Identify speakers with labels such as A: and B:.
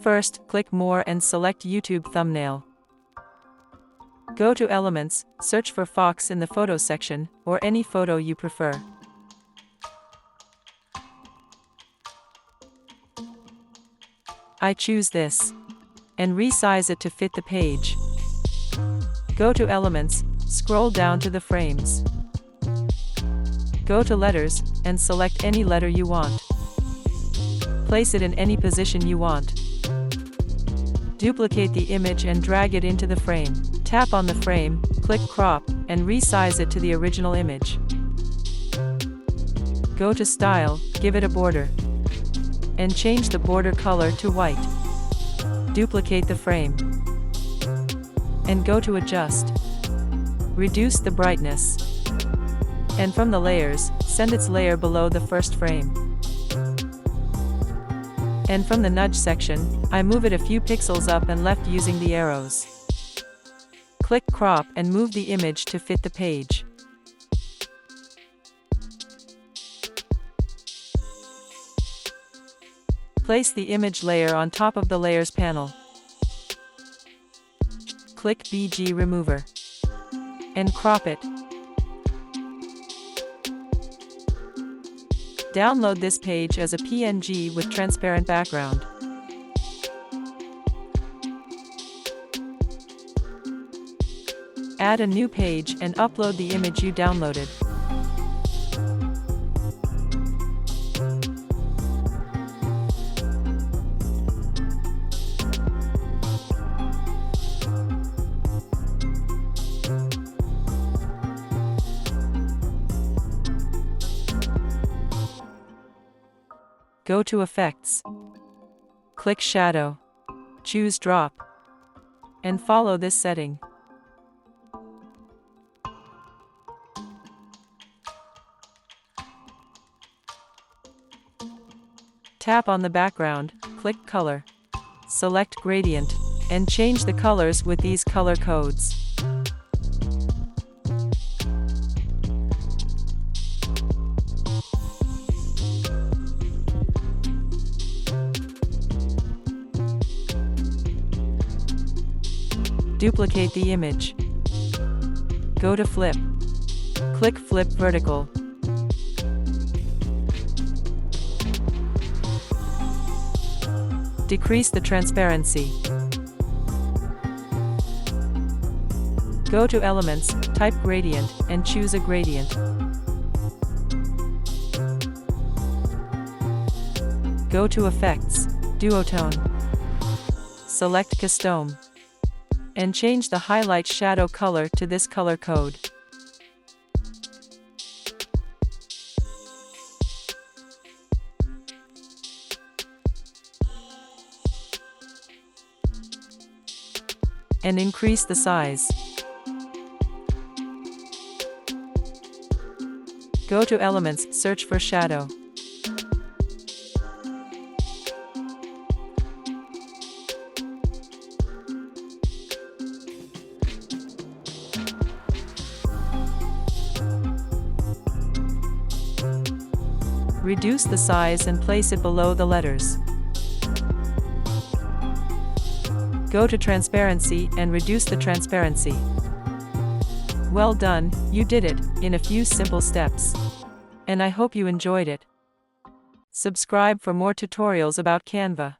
A: First, click More and select YouTube thumbnail. Go to Elements, search for Fox in the Photo section, or any photo you prefer. I choose this, and resize it to fit the page. Go to Elements, scroll down to the frames. Go to Letters, and select any letter you want. Place it in any position you want. Duplicate the image and drag it into the frame. Tap on the frame, click Crop, and resize it to the original image. Go to Style, give it a border, and change the border color to white. Duplicate the frame, and go to Adjust. Reduce the brightness, and from the layers, send its layer below the first frame. And from the nudge section, I move it a few pixels up and left using the arrows. Click Crop and move the image to fit the page. Place the image layer on top of the Layers panel. Click BG Remover, and crop it. Download this page as a PNG with transparent background. Add a new page and upload the image you downloaded. Go to Effects. Click Shadow. Choose Drop. And follow this setting. Tap on the background, click Color. Select Gradient, and change the colors with these color codes. Duplicate the image. Go to Flip. Click Flip Vertical. Decrease the transparency. Go to Elements, type Gradient, and choose a gradient. Go to Effects, Duotone. Select Custom, and change the highlight shadow color to this color code. And increase the size. Go to Elements, search for Shadow. Reduce the size and place it below the letters. Go to Transparency and reduce the transparency. Well done, you did it, in a few simple steps. And I hope you enjoyed it. Subscribe for more tutorials about Canva.